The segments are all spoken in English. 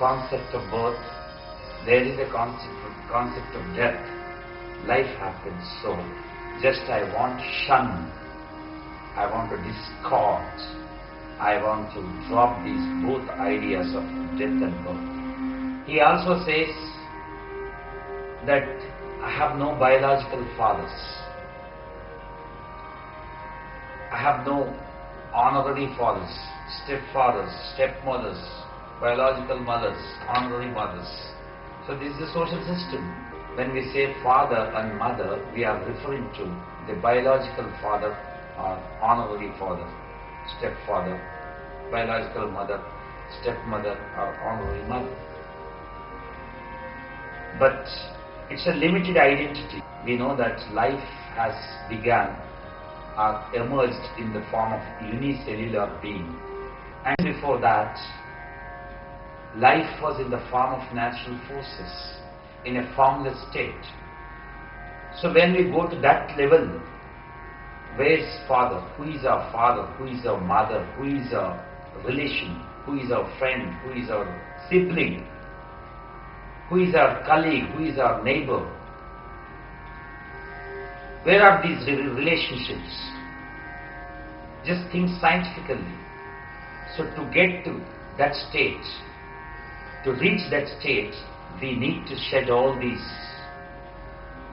concept of birth, there is a concept of death. Life happens, so just I want shun, I want to discard, I want to drop these both ideas of death and birth. He also says that I have no biological fathers. I have no honorary fathers, stepfathers, stepmothers, biological mothers, honorary mothers. So this is a social system. When we say father and mother, we are referring to the biological father or honorary father, stepfather, biological mother, stepmother or honorary mother. But it's a limited identity. We know that life has begun or emerged in the form of unicellular being. And before that, life was in the form of natural forces, in a formless state. So when we go to that level, where is father? Who is our father? Who is our mother? Who is our relation? Who is our friend? Who is our sibling? Who is our colleague? Who is our neighbor? Where are these relationships? Just think scientifically. So to get to that state, to reach that state, we need to shed all these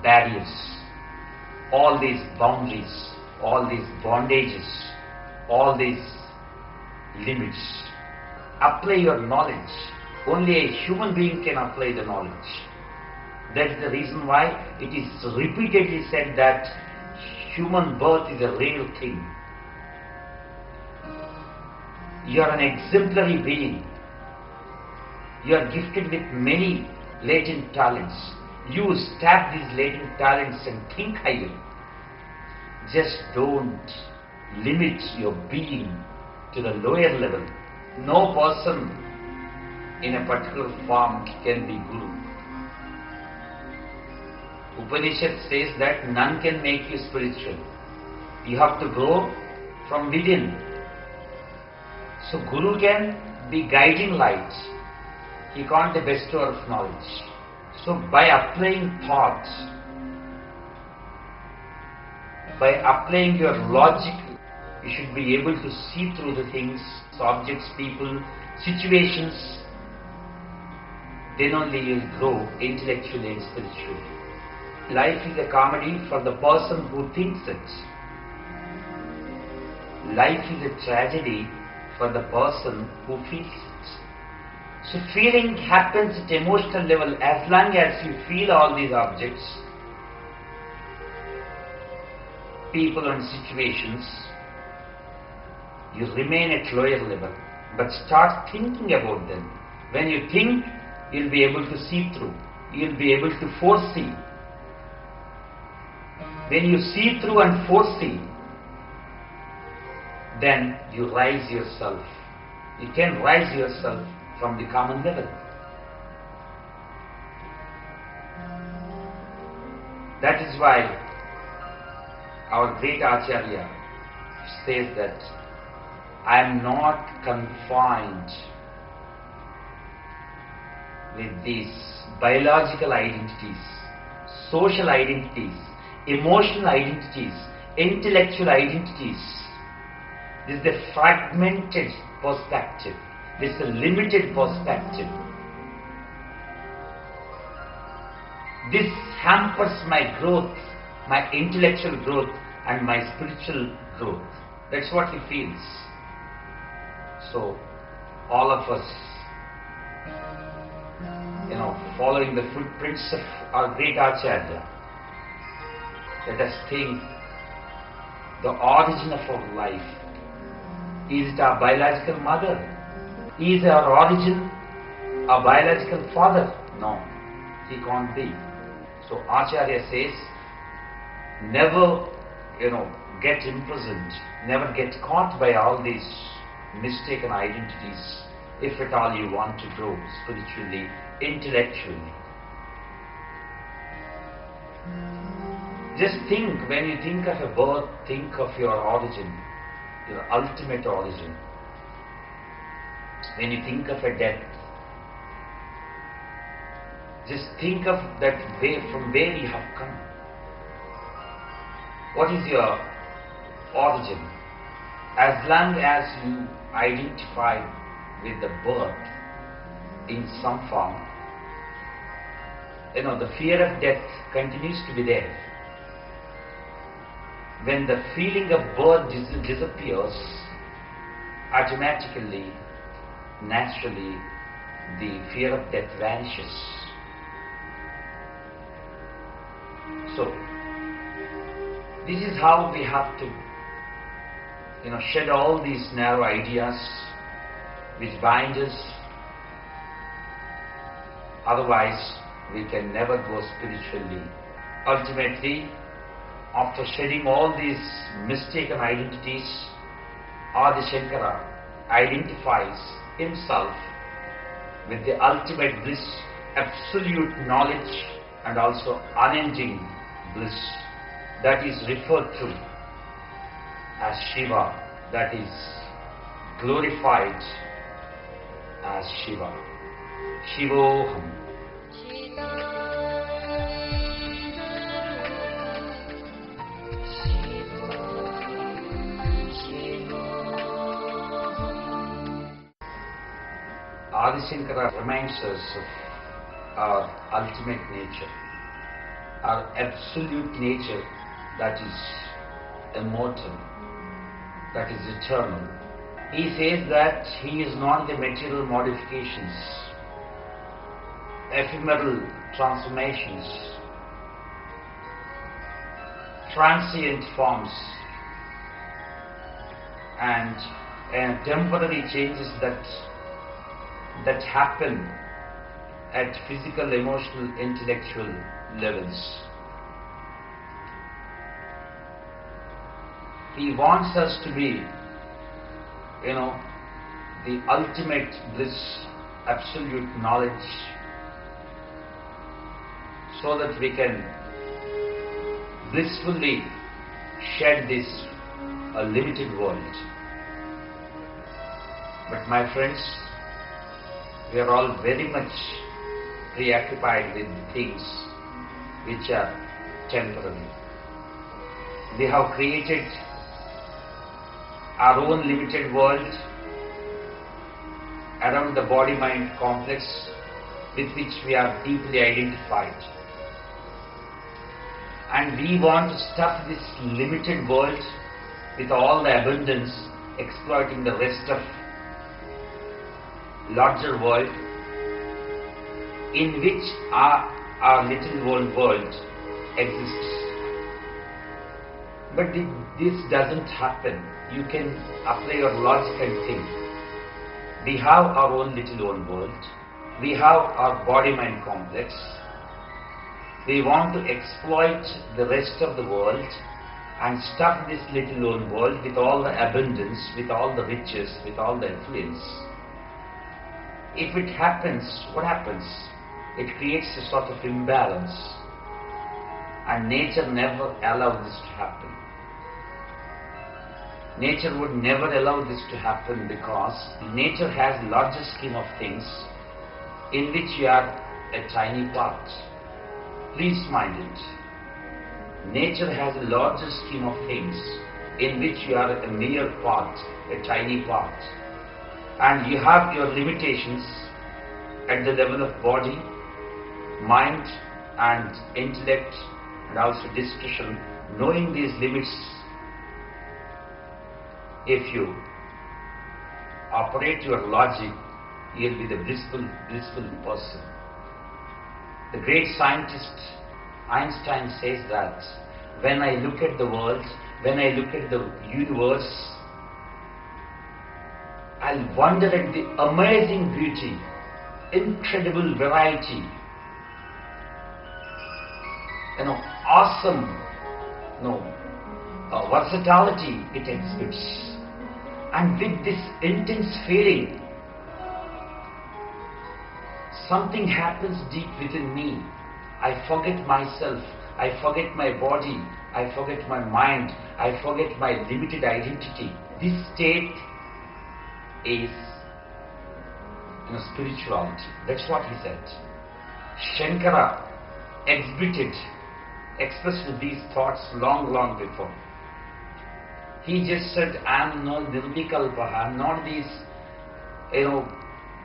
barriers, all these boundaries, all these bondages, all these limits. Apply your knowledge. Only a human being can apply the knowledge. That is the reason why it is repeatedly said that human birth is a rare thing. You are an exemplary being. You are gifted with many latent talents. Use, tap these latent talents and think higher. Just don't limit your being to the lower level. No person in a particular form can be Guru. Upanishad says that none can make you spiritual. You have to grow from within. So Guru can be guiding light. He can't be bestower of knowledge. So by applying thought, by applying your logic, you should be able to see through the things, objects, people, situations. Then only you will grow intellectually and spiritually. Life is a comedy for the person who thinks it. Life is a tragedy for the person who feels it. So feeling happens at emotional level. As long as you feel all these objects, people and situations, you remain at lower level. But start thinking about them. When you think, you'll be able to see through. You'll be able to foresee. When you see through and foresee, then you rise yourself. You can rise yourself from the common level. That is why our great Acharya says that I am not confined with these biological identities, social identities, emotional identities, intellectual identities. This is the fragmented perspective. This is a limited perspective. This hampers my growth, my intellectual growth and my spiritual growth. That's what he feels. So, all of us, following the footprints of our great Acharya, let us think the origin of our life. Is it our biological mother? Is our origin our biological father? No, he can't be. So Acharya says, never, get imprisoned, never get caught by all these mistaken identities, if at all you want to grow spiritually, intellectually. Just think, when you think of a birth, think of your origin, your ultimate origin. When you think of a death, Just think of that way, from where you have come. What is your origin? As long as you identify with the birth in some form, the fear of death continues to be there. When the feeling of birth disappears, automatically, naturally, the fear of death vanishes. So, this is how we have to, shed all these narrow ideas which bind us. Otherwise, we can never go spiritually. Ultimately, after shedding all these mistaken identities, Adi Shankara identifies himself with the ultimate bliss, absolute knowledge, and also unending bliss, that is referred to as Shiva, that is glorified as Shiva. Shivoham. Adi Shankara reminds us of our ultimate nature, our absolute nature, that is immortal, that is eternal. He says that he is not the material modifications, ephemeral transformations, transient forms, and temporary changes that happen at physical, emotional, intellectual levels. He wants us to be, the ultimate bliss, absolute knowledge, so that we can blissfully shed this limited world. But my friends, we are all very much preoccupied with things which are temporary. We have created our own limited world around the body-mind complex with which we are deeply identified. And we want to stuff this limited world with all the abundance, exploiting the rest of larger world in which our little world exists. But this doesn't happen. You can apply your logic and think. We have our own little world. We have our body-mind complex. We want to exploit the rest of the world and stuff this little world with all the abundance, with all the riches, with all the influence. If it happens, what happens? It creates a sort of imbalance, and nature never allowed this to happen. Nature would never allow this to happen, because nature has larger scheme of things in which you are a tiny part. Please mind it. Nature has a larger scheme of things in which you are a mere part, a tiny part. And you have your limitations at the level of body, mind and intellect, and also discretion. Knowing these limits, if you operate your logic, you'll be the blissful person. The great scientist Einstein says that when I look at the world, when I look at the universe, I'll wonder at the amazing beauty, incredible variety, awesome, versatility it exhibits. And with this intense feeling, something happens deep within me. I forget myself, I forget my body, I forget my mind, I forget my limited identity. This state is spirituality. That's what he said. Shankara expressed these thoughts long before. He just said, I am no nirvikalpaha, I am not these,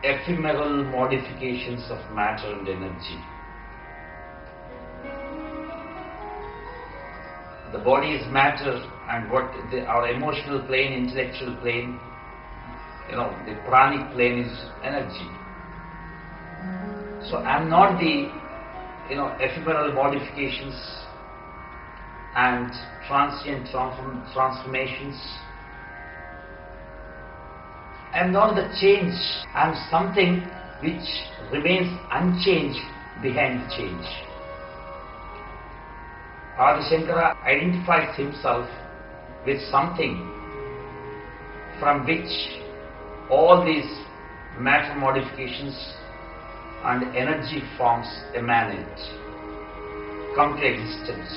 ephemeral modifications of matter and energy. The body is matter, and our emotional plane, intellectual plane, the pranic plane is energy. So I am not the ephemeral modifications and transient transformations. I am not the change. I am something which remains unchanged behind the change. Adi Shankara identifies himself with something from which all these matter modifications and energy forms emanate, come to existence.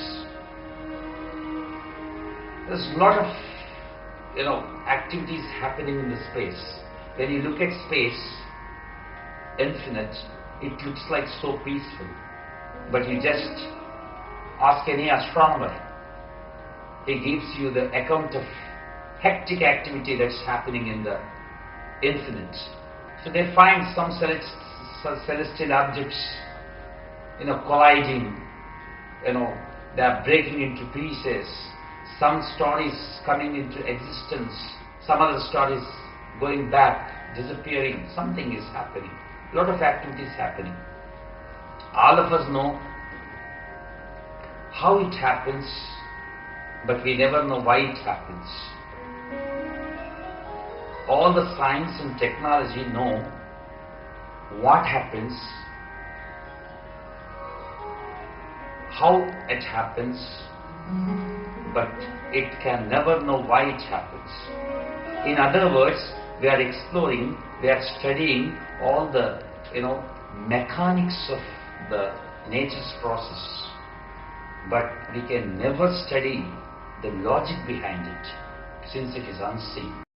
There's a lot of activities happening in the space. When you look at space, infinite, it looks like so peaceful. But you just ask any astronomer, he gives you the account of hectic activity that's happening in the infinite. So they find some celestial objects, colliding, they are breaking into pieces. Some stories coming into existence, some other stories going back, disappearing. Something is happening. A lot of activities happening. All of us know how it happens, but we never know why it happens. All the science and technology know what happens, how it happens, but it can never know why it happens. In other words, we are exploring, we are studying all the mechanics of the nature's process, but we can never study the logic behind it, since it is unseen.